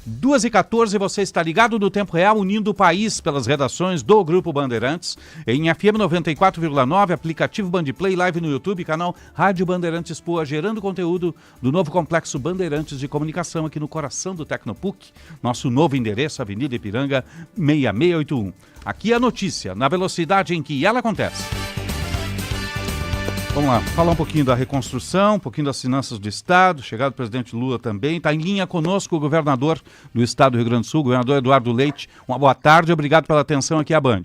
2h14, você está ligado no Tempo Real, unindo o país pelas redações do Grupo Bandeirantes, em FM 94,9, aplicativo Bandplay, live no YouTube, canal Rádio Bandeirantes Poa, gerando conteúdo do novo complexo Bandeirantes de Comunicação aqui no coração do Tecnopuc, nosso novo endereço, Avenida Ipiranga 6681. Aqui a notícia, na velocidade em que ela acontece. Vamos lá, falar um pouquinho da reconstrução, um pouquinho das finanças do Estado, chegada do presidente Lula também. Está em linha conosco o governador do Estado do Rio Grande do Sul, o governador Eduardo Leite. Uma boa tarde, obrigado pela atenção aqui à Band.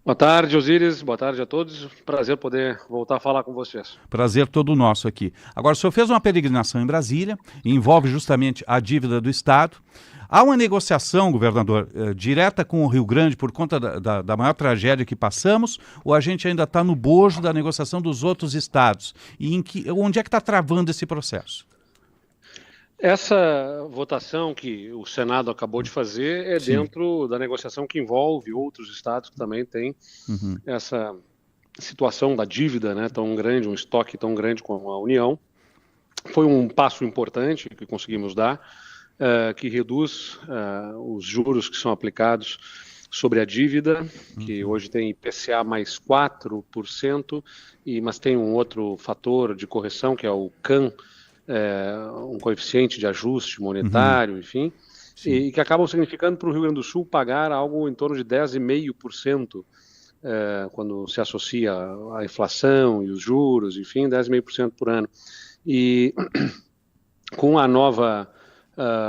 Boa tarde, Osíris, boa tarde a todos. Prazer poder voltar a falar com vocês. Prazer todo nosso aqui. Agora, o senhor fez uma peregrinação em Brasília, envolve justamente a dívida do Estado. Há uma negociação, governador, direta com o Rio Grande por conta da maior tragédia que passamos, ou a gente ainda está no bojo da negociação dos outros estados? E onde é que está travando esse processo? Essa votação que o Senado acabou de fazer é dentro da negociação que envolve outros estados que também têm essa situação da dívida, né, tão grande, um estoque tão grande como a União. Foi um passo importante que conseguimos dar, que reduz os juros que são aplicados sobre a dívida, que hoje tem IPCA mais 4%, mas tem um outro fator de correção, que é o CAN, um coeficiente de ajuste monetário, enfim, e que acabam significando para o Rio Grande do Sul pagar algo em torno de 10,5%, quando se associa à inflação e os juros, enfim, 10,5% por ano. E com a nova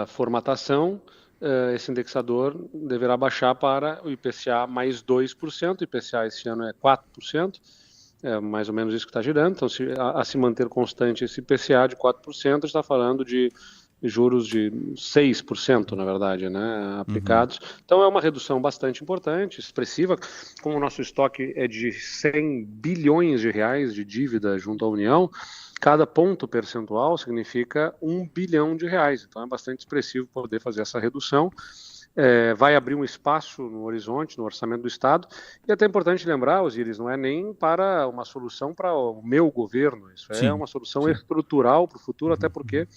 formatação, esse indexador deverá baixar para o IPCA mais 2%, o IPCA esse ano é 4%, é mais ou menos isso que está girando, então a se manter constante esse IPCA de 4%, está falando de juros de 6%, na verdade, né, aplicados. Então é uma redução bastante importante, expressiva, como o nosso estoque é de 100 bilhões de reais de dívida junto à União, cada ponto percentual significa 1 bilhão de reais, então é bastante expressivo poder fazer essa redução. Vai abrir um espaço no horizonte, no orçamento do Estado, e é até importante lembrar, Osíris, não é nem para uma solução para o meu governo, isso é uma solução estrutural para o futuro, até porque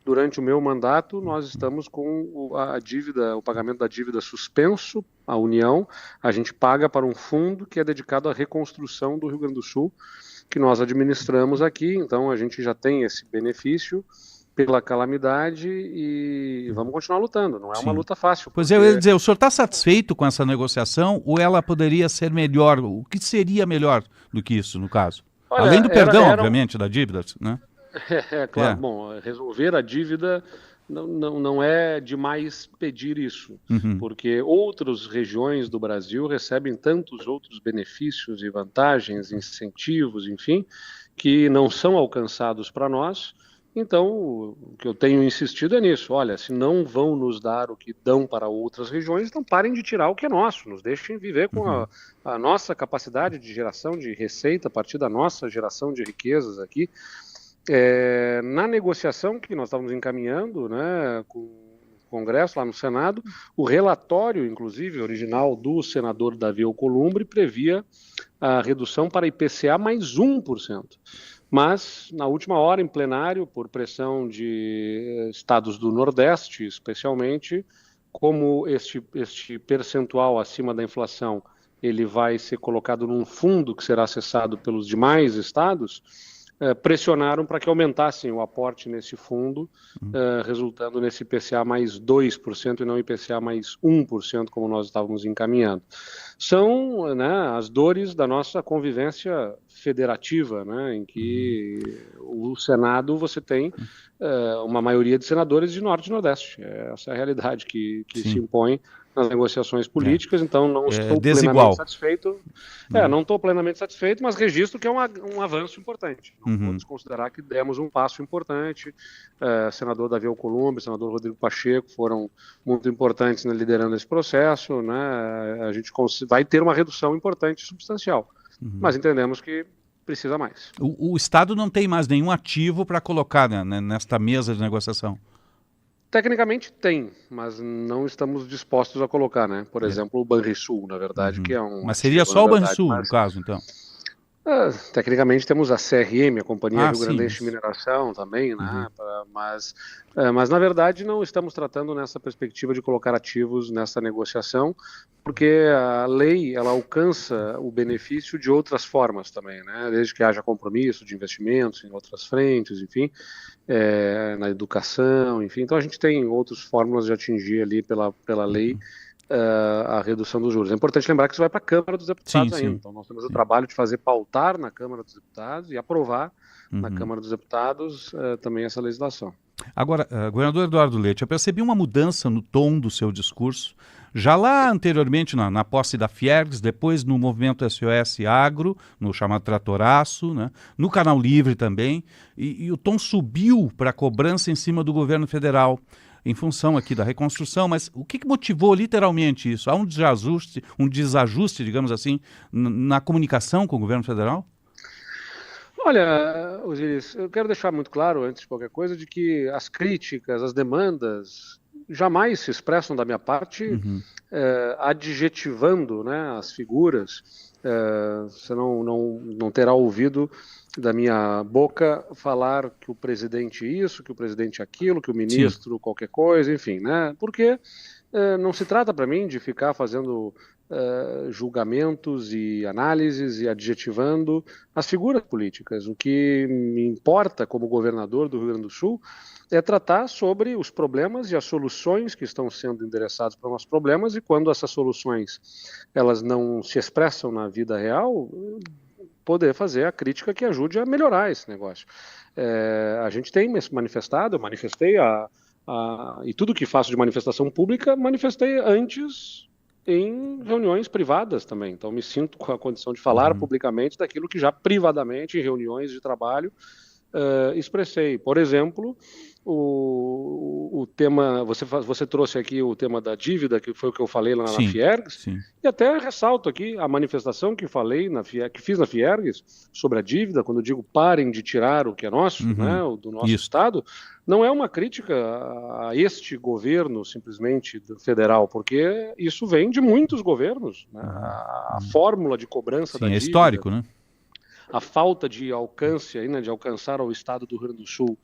durante o meu mandato nós estamos com a dívida, o pagamento da dívida suspenso à União, a gente paga para um fundo que é dedicado à reconstrução do Rio Grande do Sul, que nós administramos aqui, então a gente já tem esse benefício pela calamidade e vamos continuar lutando, não é uma luta fácil. Pois eu ia dizer, o senhor está satisfeito com essa negociação ou ela poderia ser melhor? O que seria melhor do que isso, no caso? Olha, além do perdão, obviamente, da dívida, né? Claro, bom, resolver a dívida não é demais pedir isso, porque outras regiões do Brasil recebem tantos outros benefícios e vantagens, incentivos, enfim, que não são alcançados para nós. Então, o que eu tenho insistido é nisso. Olha, se não vão nos dar o que dão para outras regiões, então parem de tirar o que é nosso, nos deixem viver com a nossa capacidade de geração de receita a partir da nossa geração de riquezas aqui. Na negociação que nós estávamos encaminhando, né, com o Congresso, lá no Senado, o relatório, inclusive, original do senador Davi Alcolumbre, previa a redução para IPCA mais 1%. Mas, na última hora, em plenário, por pressão de estados do Nordeste, especialmente, como este percentual acima da inflação ele vai ser colocado num fundo que será acessado pelos demais estados, pressionaram para que aumentassem o aporte nesse fundo, resultando nesse IPCA mais 2% e não IPCA mais 1%, como nós estávamos encaminhando. São, né, as dores da nossa convivência federativa, né, em que o Senado você tem uma maioria de senadores de Norte e Nordeste. Essa é a realidade que se impõe nas negociações políticas, então não estou plenamente satisfeito. Não estou plenamente satisfeito, mas registro que é um avanço importante. Não vou desconsiderar que demos um passo importante. Senador Davi Alcolumbre, senador Rodrigo Pacheco foram muito importantes liderando esse processo, né? A gente vai ter uma redução importante e substancial, mas entendemos que precisa mais. O Estado não tem mais nenhum ativo para colocar, né, nesta mesa de negociação? Tecnicamente tem, mas não estamos dispostos a colocar, né? Por exemplo, o Banrisul, na verdade, que é um... Mas seria só o Banrisul, no caso, então? Tecnicamente temos a CRM, a Companhia Rio Sim, Grandense de Mineração também, né? Mas na verdade não estamos tratando nessa perspectiva de colocar ativos nessa negociação, porque a lei ela alcança o benefício de outras formas também, né? Desde que haja compromisso de investimentos em outras frentes, enfim, na educação, enfim. Então a gente tem outras fórmulas de atingir ali pela lei a redução dos juros. É importante lembrar que isso vai para a Câmara dos sim, Deputados ainda. sim. Então, nós temos o trabalho de fazer pautar na Câmara dos Deputados e aprovar na Câmara dos Deputados também essa legislação. Agora, governador Eduardo Leite, eu percebi uma mudança no tom do seu discurso, já lá anteriormente na posse da Fiergs, depois no movimento SOS Agro, no chamado Tratoraço, né? No Canal Livre também, e o tom subiu para a cobrança em cima do governo federal, em função aqui da reconstrução, mas o que motivou literalmente isso? Há um desajuste, digamos assim, na comunicação com o governo federal? Olha, Osiris, eu quero deixar muito claro, antes de qualquer coisa, de que as críticas, as demandas, jamais se expressam da minha parte adjetivando, né, as figuras. Você não terá ouvido da minha boca falar que o presidente isso, que o presidente aquilo, que o ministro qualquer coisa, enfim, né? Porque não se trata para mim de ficar fazendo julgamentos e análises e adjetivando as figuras políticas. O que me importa como governador do Rio Grande do Sul é tratar sobre os problemas e as soluções que estão sendo endereçados para os nossos problemas, e quando essas soluções elas não se expressam na vida real, poder fazer a crítica que ajude a melhorar esse negócio. A gente tem se manifestado, eu manifestei e tudo que faço de manifestação pública, manifestei antes em reuniões privadas também. Então, me sinto com a condição de falar publicamente daquilo que já privadamente, em reuniões de trabalho, expressei. Por exemplo, o tema, você trouxe aqui o tema da dívida, que foi o que eu falei lá na Fiergs, e até ressalto aqui a manifestação que fiz na Fiergs sobre a dívida, quando eu digo parem de tirar o que é nosso, né, o do nosso Estado, não é uma crítica a este governo simplesmente federal, porque isso vem de muitos governos, né? A fórmula de cobrança da dívida é histórico, né? A falta de alcance, né, de alcançar ao Estado do Rio Grande do Sul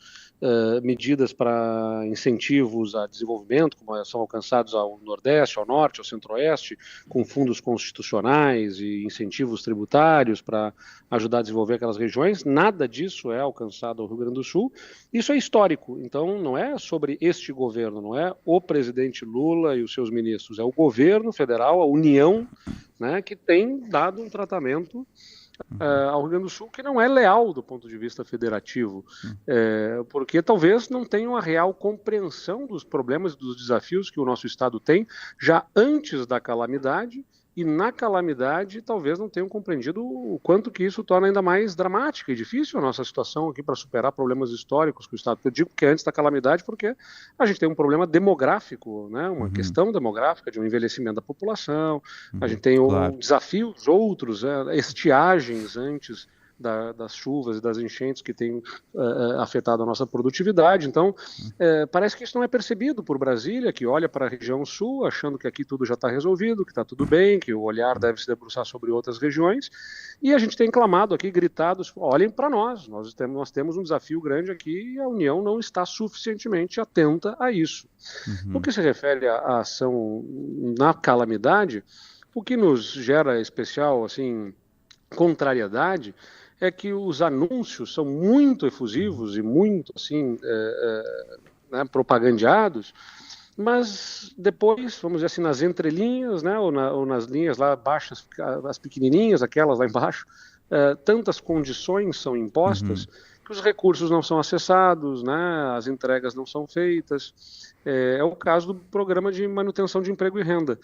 medidas para incentivos a desenvolvimento, como são alcançados ao Nordeste, ao Norte, ao Centro-Oeste, com fundos constitucionais e incentivos tributários para ajudar a desenvolver aquelas regiões, nada disso é alcançado ao Rio Grande do Sul. Isso é histórico, então não é sobre este governo, não é o presidente Lula e os seus ministros, é o governo federal, a União, né, que tem dado um tratamento ao Rio Grande do Sul que não é leal do ponto de vista federativo, porque talvez não tenham a real compreensão dos problemas e dos desafios que o nosso Estado tem já antes da calamidade, e na calamidade talvez não tenham compreendido o quanto que isso torna ainda mais dramática e difícil a nossa situação aqui para superar problemas históricos que o Estado... Eu digo que é antes da calamidade porque a gente tem um problema demográfico, né? Uma questão demográfica de um envelhecimento da população, a gente tem desafios outros, estiagens antes das chuvas e das enchentes que têm afetado a nossa produtividade. Então, parece que isso não é percebido por Brasília, que olha para a região sul, achando que aqui tudo já está resolvido, que está tudo bem, que o olhar deve se debruçar sobre outras regiões. E a gente tem clamado aqui, gritado, olhem para nós temos um desafio grande aqui e a União não está suficientemente atenta a isso. No que se refere à ação na calamidade, o que nos gera especial assim, contrariedade é que os anúncios são muito efusivos e muito assim, né, propagandeados, mas depois, vamos dizer assim, nas entrelinhas, né, ou nas linhas lá baixas, as pequenininhas, aquelas lá embaixo, tantas condições são impostas que os recursos não são acessados, né, as entregas não são feitas. É o caso do programa de manutenção de emprego e renda.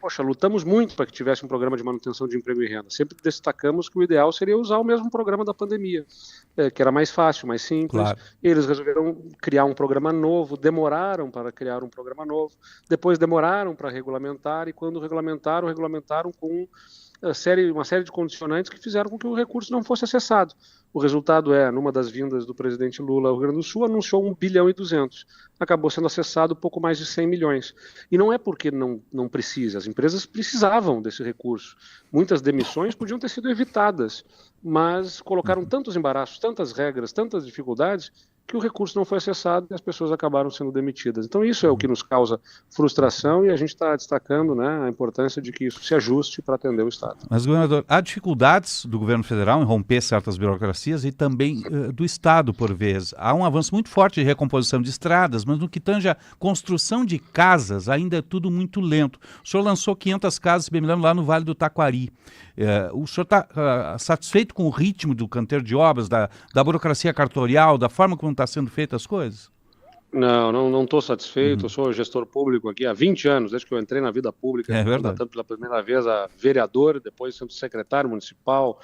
Poxa, lutamos muito para que tivesse um programa de manutenção de emprego e renda. Sempre destacamos que o ideal seria usar o mesmo programa da pandemia, que era mais fácil, mais simples. Claro. Eles resolveram criar um programa novo, demoraram para criar um programa novo, depois demoraram para regulamentar, e quando regulamentaram com uma série de condicionantes que fizeram com que o recurso não fosse acessado. O resultado numa das vindas do presidente Lula ao Rio Grande do Sul, anunciou 1,2 bilhão, acabou sendo acessado pouco mais de 100 milhões. E não é porque não precisa, as empresas precisavam desse recurso. Muitas demissões podiam ter sido evitadas, mas colocaram tantos embaraços, tantas regras, tantas dificuldades, que o recurso não foi acessado e as pessoas acabaram sendo demitidas. Então isso é o que nos causa frustração e a gente está destacando, né, a importância de que isso se ajuste para atender o Estado. Mas, governador, há dificuldades do governo federal em romper certas burocracias e também do Estado, por vezes. Há um avanço muito forte de recomposição de estradas, mas no que tange a construção de casas, ainda é tudo muito lento. O senhor lançou 500 casas, se bem me lembro, lá no Vale do Taquari. O senhor está satisfeito com o ritmo do canteiro de obras, da burocracia cartorial, da forma como estão sendo feitas as coisas? Não estou satisfeito. Eu sou gestor público aqui há 20 anos, desde que eu entrei na vida pública, candidatando pela primeira vez a vereador, depois sendo secretário municipal,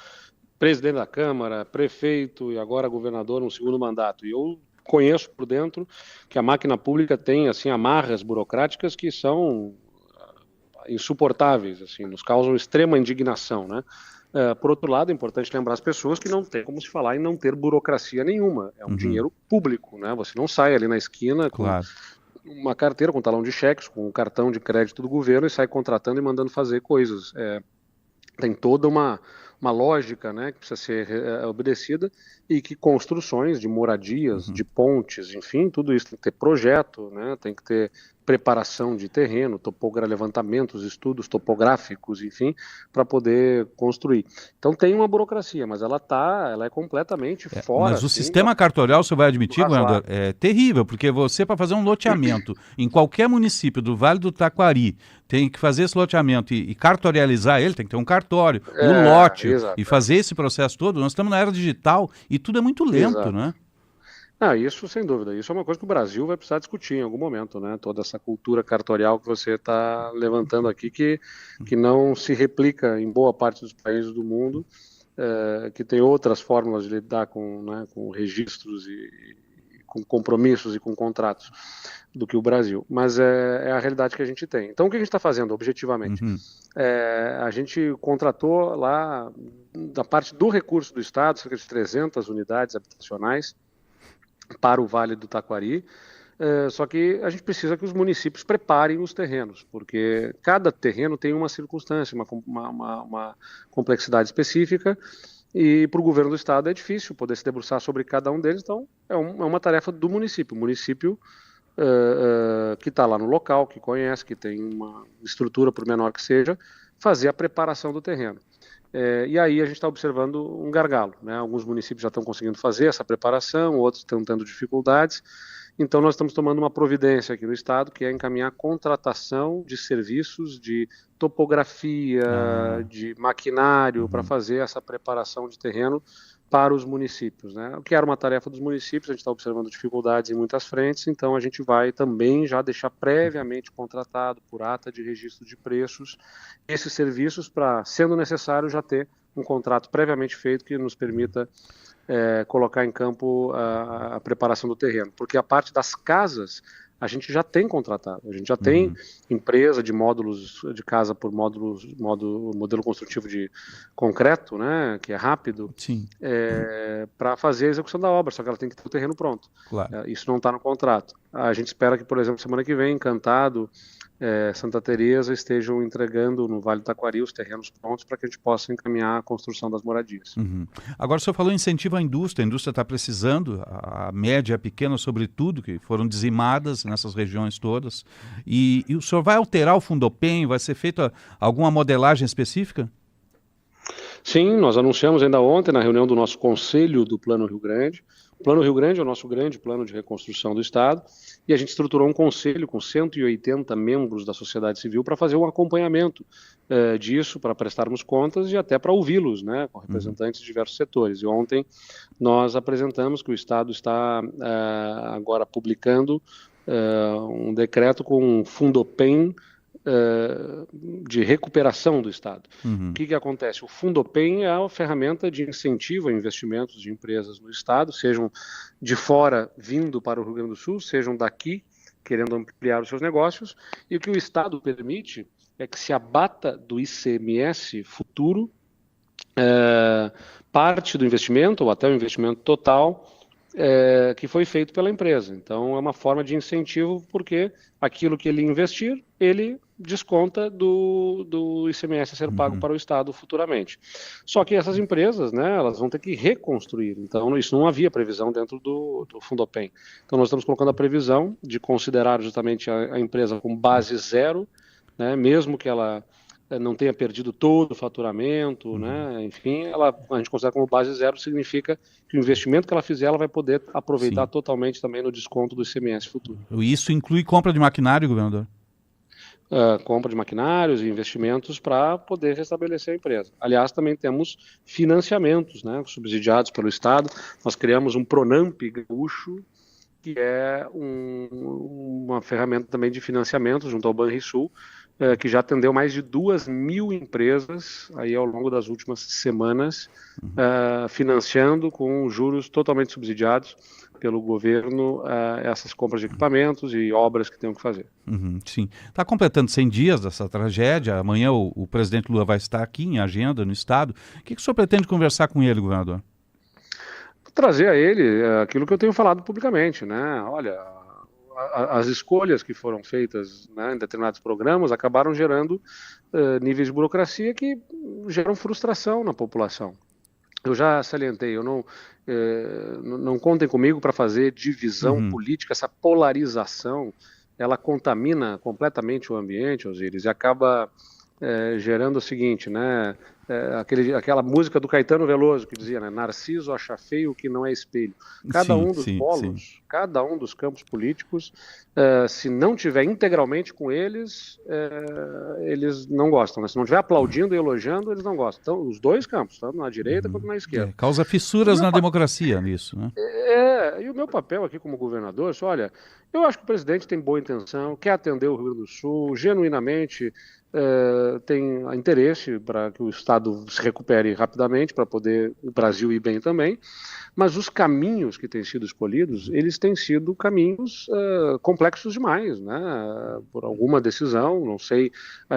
presidente da Câmara, prefeito e agora governador no segundo mandato. E eu conheço por dentro que a máquina pública tem assim amarras burocráticas que são insuportáveis, assim, nos causam extrema indignação, né? Por outro lado, é importante lembrar as pessoas que não tem como se falar em não ter burocracia nenhuma. É um dinheiro público, né? Você não sai ali na esquina com uma carteira, com um talão de cheques, com um cartão de crédito do governo e sai contratando e mandando fazer coisas. Tem toda uma lógica, né, que precisa ser obedecida e que construções de moradias, de pontes, enfim, tudo isso tem que ter projeto, né, tem que ter preparação de terreno, levantamentos, estudos topográficos, enfim, para poder construir. Então tem uma burocracia, mas ela é completamente fora. Mas o sistema cartorial, você vai admitir, governador, é terrível, porque você, para fazer um loteamento em qualquer município do Vale do Taquari, tem que fazer esse loteamento e cartorializar ele, tem que ter um cartório, um lote, e fazer esse processo todo. Nós estamos na era digital e tudo é muito lento, né? Isso sem dúvida, isso é uma coisa que o Brasil vai precisar discutir em algum momento, né? Toda essa cultura cartorial que você está levantando aqui, que não se replica em boa parte dos países do mundo, que tem outras fórmulas de lidar com registros e com compromissos e com contratos do que o Brasil, mas é a realidade que a gente tem. Então o que a gente está fazendo objetivamente? A gente contratou lá, da parte do recurso do Estado, cerca de 300 unidades habitacionais, para o Vale do Taquari, só que a gente precisa que os municípios preparem os terrenos, porque cada terreno tem uma circunstância, uma complexidade específica, e para o governo do estado é difícil poder se debruçar sobre cada um deles, então é uma tarefa do município. O município que está lá no local, que conhece, que tem uma estrutura, por menor que seja, fazer a preparação do terreno. E aí a gente está observando um gargalo, né? Alguns municípios já estão conseguindo fazer essa preparação, outros estão tendo dificuldades. Então nós estamos tomando uma providência aqui no estado, que é encaminhar a contratação de serviços de topografia, de maquinário, para fazer essa preparação de terreno para os municípios, né? O que era uma tarefa dos municípios, a gente está observando dificuldades em muitas frentes, então a gente vai também já deixar previamente contratado por ata de registro de preços esses serviços para, sendo necessário, já ter um contrato previamente feito que nos permita colocar em campo a preparação do terreno, porque a parte das casas a gente já tem contratado, a gente já tem empresa de módulos de casa por modelo construtivo de concreto, né, que é rápido, para fazer a execução da obra, só que ela tem que ter o terreno pronto. Isso não está no contrato. A gente espera que, por exemplo, semana que vem, Encantado, Santa Teresa estejam entregando no Vale do Taquari os terrenos prontos para que a gente possa encaminhar a construção das moradias. Agora, o senhor falou em incentivo à indústria, a indústria está precisando, a média e a pequena sobretudo, que foram dizimadas nessas regiões todas, e o senhor vai alterar o Fundopem, vai ser feita alguma modelagem específica? Sim, nós anunciamos ainda ontem na reunião do nosso Conselho do Plano Rio Grande. O Plano Rio Grande é o nosso grande plano de reconstrução do Estado e a gente estruturou um conselho com 180 membros da sociedade civil para fazer um acompanhamento disso, para prestarmos contas e até para ouvi-los, né, com representantes de diversos setores. E ontem nós apresentamos que o Estado está agora publicando um decreto com um Fundopem de recuperação do Estado. O que acontece? O Fundopem é uma ferramenta de incentivo a investimentos de empresas no Estado, sejam de fora vindo para o Rio Grande do Sul, sejam daqui querendo ampliar os seus negócios, e o que o Estado permite é que se abata do ICMS futuro parte do investimento, ou até o investimento total, que foi feito pela empresa. Então, é uma forma de incentivo, porque aquilo que ele investir, ele desconta do ICMS a ser pago para o Estado futuramente. Só que essas empresas, né, elas vão ter que reconstruir. Então, isso não havia previsão dentro do Fundopem. Então, nós estamos colocando a previsão de considerar justamente a empresa com base zero, né, mesmo que ela não tenha perdido todo o faturamento, né? Enfim, a gente considera como base zero, significa que o investimento que ela fizer, ela vai poder aproveitar totalmente também no desconto do ICMS futuro. Isso inclui compra de maquinário, governador? Compra de maquinários e investimentos para poder restabelecer a empresa. Aliás, também temos financiamentos, né, subsidiados pelo Estado. Nós criamos um Pronamp gaúcho, que é uma ferramenta também de financiamento junto ao Banrisul, que já atendeu mais de 2.000 empresas aí ao longo das últimas semanas, financiando com juros totalmente subsidiados pelo governo essas compras de equipamentos e obras que tenham que fazer. Sim. Está completando 100 dias dessa tragédia. Amanhã o presidente Lula vai estar aqui em agenda no Estado. O que o senhor pretende conversar com ele, governador? Trazer a ele aquilo que eu tenho falado publicamente, né? Olha, as escolhas que foram feitas, né, em determinados programas acabaram gerando níveis de burocracia que geram frustração na população. Eu já salientei, não contem comigo para fazer divisão política, essa polarização, ela contamina completamente o ambiente, Osíris, e acaba gerando o seguinte, né? Aquela música do Caetano Veloso que dizia, né, Narciso acha feio o que não é espelho. Cada um dos polos, cada um dos campos políticos, se não tiver integralmente com eles, eles não gostam. Né? Se não estiver aplaudindo e elogiando, eles não gostam. Então, os dois campos, tanto na direita quanto na esquerda. Causa fissuras na democracia nisso, né? E o meu papel aqui como governador, olha, eu acho que o presidente tem boa intenção, quer atender o Rio Grande do Sul, genuinamente tem interesse para que o Estado se recupere rapidamente, para poder o Brasil ir bem também, mas os caminhos que têm sido escolhidos, eles têm sido caminhos complexos demais, né? Por alguma decisão, não sei,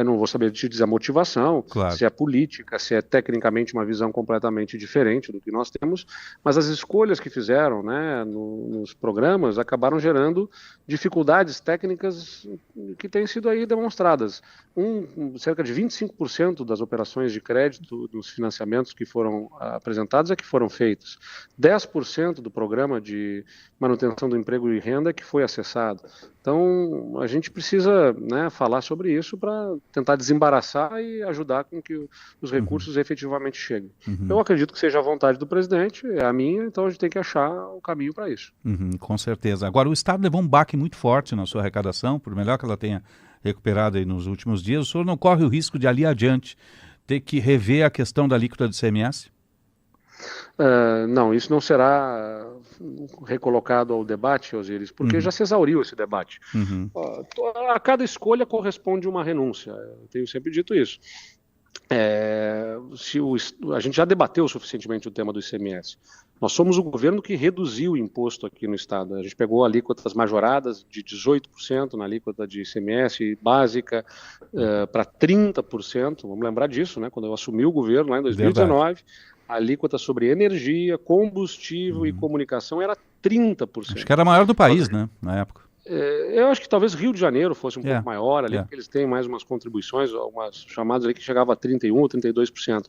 não vou saber te dizer a motivação, se é política, se é tecnicamente uma visão completamente diferente do que nós temos, mas as escolhas que fizeram, né, nos programas acabaram gerando dificuldades técnicas que têm sido aí demonstradas. Cerca de 25% das operações de crédito dos financiamentos que foram apresentados que foram feitos. 10% do programa de manutenção do emprego e renda que foi acessado. Então, a gente precisa, né, falar sobre isso para tentar desembaraçar e ajudar com que os recursos efetivamente cheguem. Eu acredito que seja a vontade do presidente, é a minha, então a gente tem que achar o caminho para isso. Com certeza. Agora, o Estado levou um baque muito forte na sua arrecadação, por melhor que ela tenha recuperado aí nos últimos dias. O senhor não corre o risco de, ali adiante, ter que rever a questão da alíquota do ICMS? Não, isso não será recolocado ao debate, Osíris, porque já se exauriu esse debate. A cada escolha corresponde uma renúncia, eu tenho sempre dito isso. A gente já debateu suficientemente o tema do ICMS. Nós somos o governo que reduziu o imposto aqui no Estado. A gente pegou alíquotas majoradas de 18% na alíquota de ICMS básica para 30%. Vamos lembrar disso, né? Quando eu assumi o governo lá em 2019, a alíquota sobre energia, combustível e comunicação era 30%. Acho que era a maior do país, né, na época. Eu acho que talvez Rio de Janeiro fosse um pouco maior ali, porque eles têm mais umas contribuições, algumas chamadas ali que chegavam a 31% ou 32%.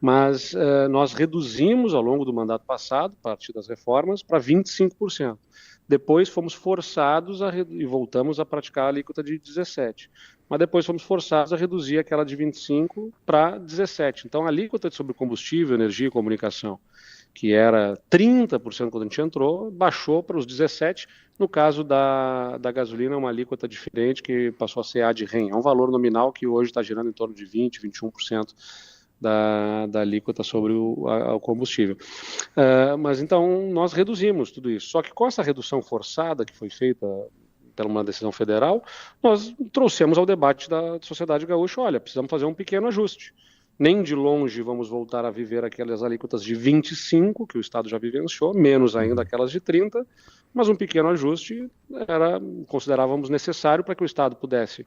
Mas nós reduzimos ao longo do mandato passado, a partir das reformas, para 25%. Depois fomos forçados e voltamos a praticar a alíquota de 17%. Mas depois fomos forçados a reduzir aquela de 25% para 17%. Então a alíquota sobre combustível, energia e comunicação, que era 30% quando a gente entrou, baixou para os 17%. No caso da gasolina, uma alíquota diferente que passou a ser a de REN. É um valor nominal que hoje está girando em torno de 20%, 21% da alíquota sobre o combustível. Mas então nós reduzimos tudo isso. Só que com essa redução forçada que foi feita pela uma decisão federal, nós trouxemos ao debate da sociedade gaúcha, olha, precisamos fazer um pequeno ajuste. Nem de longe vamos voltar a viver aquelas alíquotas de 25%, que o Estado já vivenciou, menos ainda aquelas de 30%, mas um pequeno ajuste considerávamos necessário para que o Estado pudesse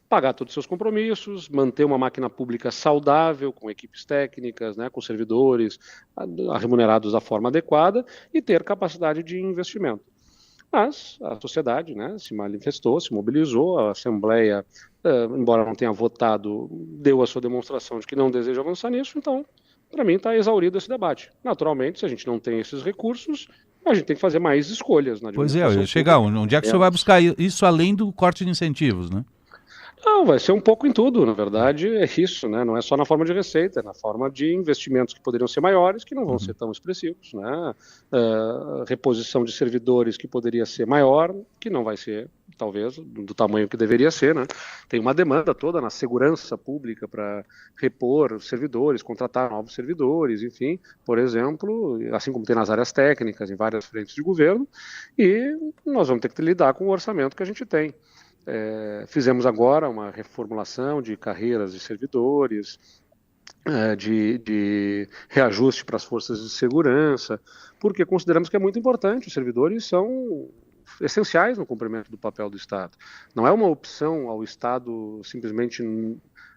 pagar todos os seus compromissos, manter uma máquina pública saudável, com equipes técnicas, né, com servidores remunerados da forma adequada e ter capacidade de investimento. Mas a sociedade, né, se manifestou, se mobilizou, a Assembleia, embora não tenha votado, deu a sua demonstração de que não deseja avançar nisso, então, para mim, está exaurido esse debate. Naturalmente, se a gente não tem esses recursos, a gente tem que fazer mais escolhas na Pois é, administração eu ia chegar. pública. Onde é que o senhor vai buscar isso além do corte de incentivos, né? Não, vai ser um pouco em tudo, na verdade é isso, né? Não é só na forma de receita, é na forma de investimentos que poderiam ser maiores, que não vão ser tão expressivos, né? Reposição de servidores que poderia ser maior, que não vai ser, talvez, do tamanho que deveria ser, né? Tem uma demanda toda na segurança pública para repor os servidores, contratar novos servidores, enfim, por exemplo, assim como tem nas áreas técnicas, em várias frentes de governo, e nós vamos ter que lidar com o orçamento que a gente tem. Fizemos agora uma reformulação de carreiras de servidores, de reajuste para as forças de segurança, porque consideramos que é muito importante. Os servidores são essenciais no cumprimento do papel do Estado. Não é uma opção ao Estado simplesmente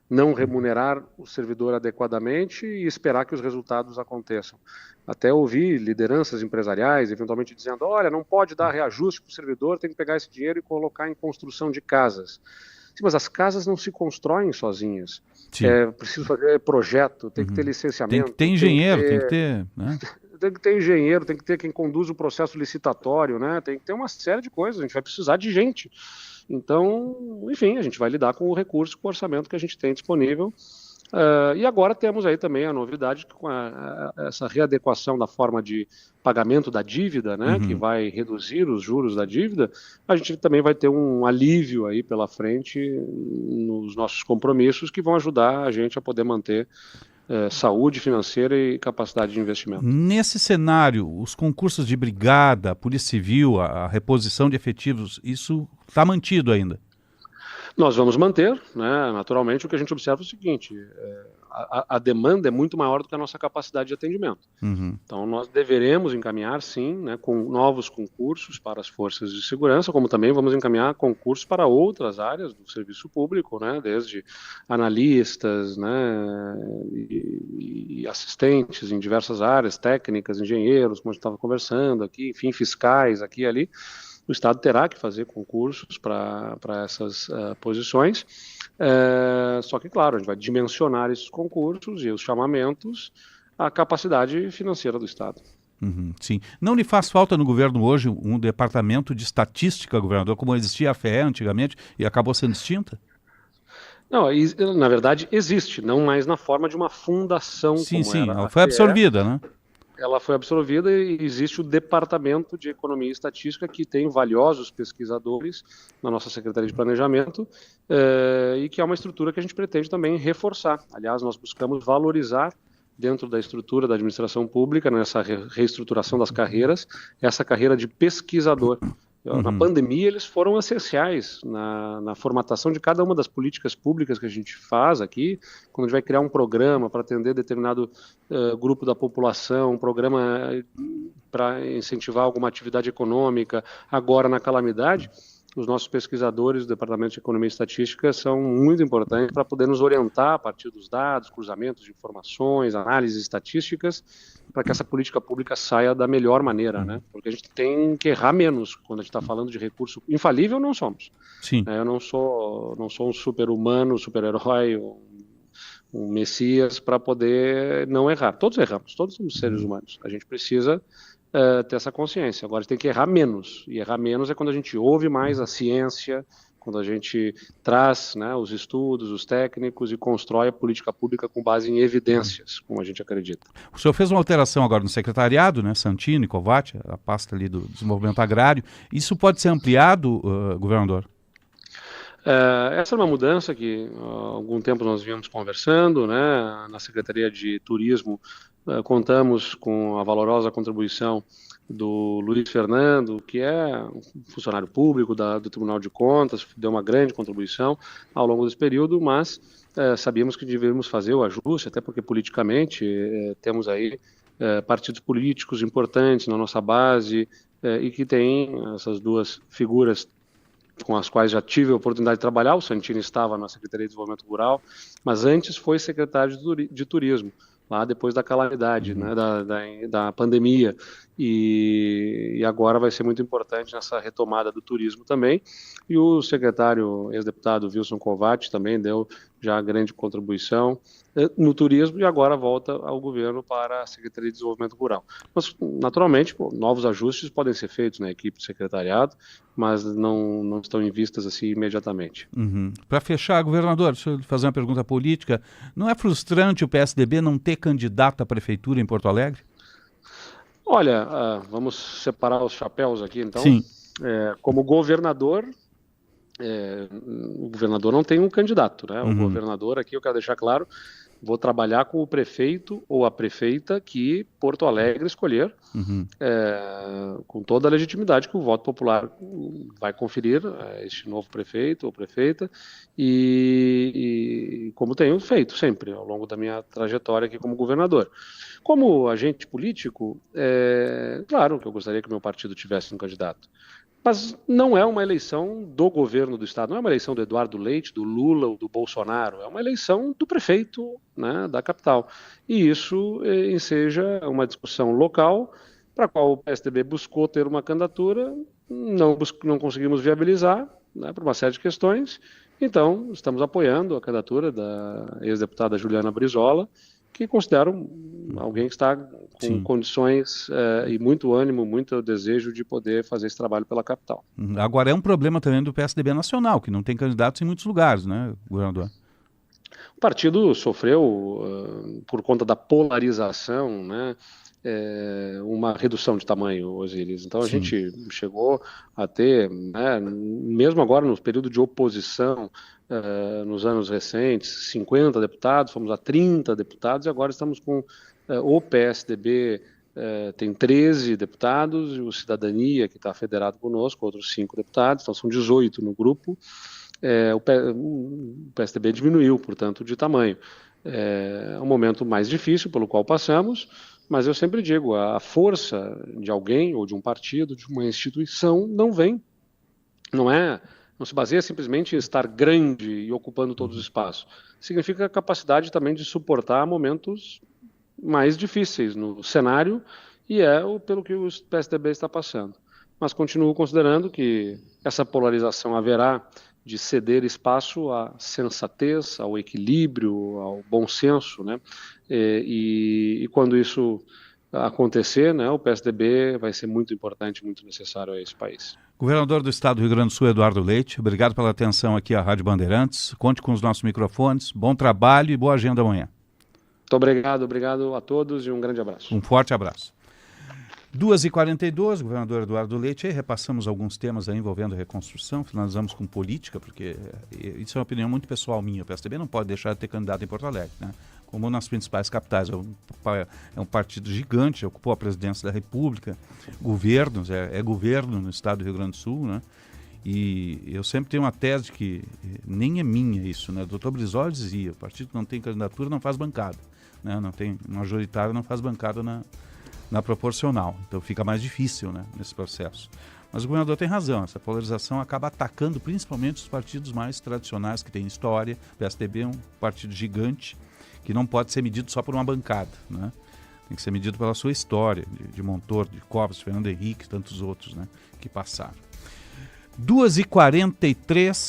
não remunerar o servidor adequadamente e esperar que os resultados aconteçam. Até ouvi lideranças empresariais eventualmente dizendo, olha, não pode dar reajuste para o servidor, tem que pegar esse dinheiro e colocar em construção de casas. Sim, mas as casas não se constroem sozinhas. Preciso fazer projeto, tem que ter licenciamento. Tem que ter engenheiro, tem que ter... Né? Tem que ter engenheiro, tem que ter quem conduz o processo licitatório, né? Tem que ter uma série de coisas, a gente vai precisar de gente. Então, enfim, a gente vai lidar com o recurso, com o orçamento que a gente tem disponível. E agora temos aí também a novidade com essa readequação da forma de pagamento da dívida, né, que vai reduzir os juros da dívida. A gente também vai ter um alívio aí pela frente nos nossos compromissos que vão ajudar a gente a poder manter saúde financeira e capacidade de investimento. Nesse cenário, os concursos de brigada, Polícia Civil, a reposição de efetivos, isso está mantido ainda? Nós vamos manter, né? Naturalmente, o que a gente observa é o seguinte, a demanda é muito maior do que a nossa capacidade de atendimento. Então, nós deveremos encaminhar, sim, né, com novos concursos para as forças de segurança, como também vamos encaminhar concursos para outras áreas do serviço público, né, desde analistas, né, e assistentes em diversas áreas, técnicas, engenheiros, como a gente estava conversando aqui, enfim, fiscais aqui e ali. O Estado terá que fazer concursos para essas posições, só que, claro, a gente vai dimensionar esses concursos e os chamamentos à capacidade financeira do Estado. Sim. Não lhe faz falta no governo hoje um departamento de estatística, governador, como existia a FEE antigamente e acabou sendo extinta? Não, na verdade existe, não mais na forma de uma fundação. Sim, como era ela a foi FEE. absorvida, né? Ela foi absorvida e existe o Departamento de Economia e Estatística, que tem valiosos pesquisadores na nossa Secretaria de Planejamento, e que é uma estrutura que a gente pretende também reforçar. Aliás, nós buscamos valorizar dentro da estrutura da administração pública, nessa reestruturação das carreiras, essa carreira de pesquisador. Na pandemia, eles foram essenciais na formatação de cada uma das políticas públicas que a gente faz aqui. Quando a gente vai criar um programa para atender determinado grupo da população, um programa para incentivar alguma atividade econômica, agora na calamidade, os nossos pesquisadores do Departamento de Economia e Estatística são muito importantes para poder nos orientar a partir dos dados, cruzamentos de informações, análises estatísticas, para que essa política pública saia da melhor maneira, né? Porque a gente tem que errar menos quando a gente está falando de recurso. Infalível não somos. Sim. Eu não sou um super-humano, super-herói, um messias para poder não errar. Todos erramos, todos somos seres humanos. A gente precisa ter essa consciência. Agora a gente tem que errar menos, e errar menos é quando a gente ouve mais a ciência, quando a gente traz, né, os estudos, os técnicos e constrói a política pública com base em evidências, como a gente acredita. O senhor fez uma alteração agora no secretariado, né, Santini, Covatti, a pasta ali do desenvolvimento agrário. Isso pode ser ampliado, governador? Essa é uma mudança que há algum tempo nós vínhamos conversando, né, na Secretaria de Turismo. Contamos com a valorosa contribuição do Luiz Fernando, que é um funcionário público do Tribunal de Contas, deu uma grande contribuição ao longo desse período, mas sabíamos que deveríamos fazer o ajuste, até porque politicamente temos aí partidos políticos importantes na nossa base e que têm essas duas figuras com as quais já tive a oportunidade de trabalhar. O Santini estava na Secretaria de Desenvolvimento Rural, mas antes foi secretário de Turismo, lá depois da calamidade, né, da pandemia, e agora vai ser muito importante nessa retomada do turismo também. E o secretário, ex-deputado Wilson Kovács, também deu já grande contribuição no turismo, e agora volta ao governo para a Secretaria de Desenvolvimento Rural. Mas, naturalmente, novos ajustes podem ser feitos na equipe do secretariado, mas não estão em vistas assim imediatamente. Para fechar, governador, deixa eu fazer uma pergunta política. Não é frustrante o PSDB não ter candidato à prefeitura em Porto Alegre? Olha, vamos separar os chapéus aqui, então. Sim. Como governador, o governador não tem um candidato, né? O governador aqui, eu quero deixar claro, vou trabalhar com o prefeito ou a prefeita que Porto Alegre escolher, com toda a legitimidade que o voto popular vai conferir a este novo prefeito ou prefeita, e como tenho feito sempre ao longo da minha trajetória aqui como governador. Como agente político, claro que eu gostaria que o meu partido tivesse um candidato. Mas não é uma eleição do governo do estado, não é uma eleição do Eduardo Leite, do Lula ou do Bolsonaro, é uma eleição do prefeito, né, da capital. E isso enseja uma discussão local para a qual o PSDB buscou ter uma candidatura, não conseguimos viabilizar, né, por uma série de questões. Então, estamos apoiando a candidatura da ex-deputada Juliana Brizola, que considero alguém que está com condições e muito ânimo, muito desejo de poder fazer esse trabalho pela capital. Agora, é um problema também do PSDB nacional, que não tem candidatos em muitos lugares, né, governador? O partido sofreu, por conta da polarização, né, uma redução de tamanho, Osiris. Então, a gente chegou a ter, né, mesmo agora no período de oposição, nos anos recentes, 50 deputados, fomos a 30 deputados, e agora estamos com o PSDB tem 13 deputados, e o Cidadania, que está federado conosco, outros 5 deputados, então são 18 no grupo. O PSDB diminuiu, portanto, de tamanho. É um momento mais difícil pelo qual passamos, mas eu sempre digo, a força de alguém, ou de um partido, de uma instituição, não se baseia simplesmente em estar grande e ocupando todos os espaços. Significa a capacidade também de suportar momentos mais difíceis no cenário, e pelo que o PSDB está passando. Mas continuo considerando que essa polarização haverá de ceder espaço à sensatez, ao equilíbrio, ao bom senso, né? E quando isso acontecer, né, o PSDB vai ser muito importante, muito necessário a esse país. Governador do Estado do Rio Grande do Sul, Eduardo Leite, obrigado pela atenção aqui à Rádio Bandeirantes. Conte com os nossos microfones. Bom trabalho e boa agenda amanhã. Muito obrigado a todos e um grande abraço. Um forte abraço. 2h42, governador Eduardo Leite, aí repassamos alguns temas aí envolvendo reconstrução, finalizamos com política, porque isso é uma opinião muito pessoal minha. O PSDB não pode deixar de ter candidato em Porto Alegre, né? Como nas principais capitais. É um partido gigante, ocupou a presidência da República, governos, governo no estado do Rio Grande do Sul, né? E eu sempre tenho uma tese que nem é minha isso, né? O doutor Brizola dizia, o partido que não tem candidatura não faz bancada, né? Não tem majoritário, não faz bancada na proporcional. Então fica mais difícil, né, nesse processo. Mas o governador tem razão, essa polarização acaba atacando principalmente os partidos mais tradicionais que têm história. O PSDB é um partido gigante que não pode ser medido só por uma bancada, né? Tem que ser medido pela sua história, de Montoro, de Covas, Fernando Henrique e tantos outros, né, que passaram. 2h43.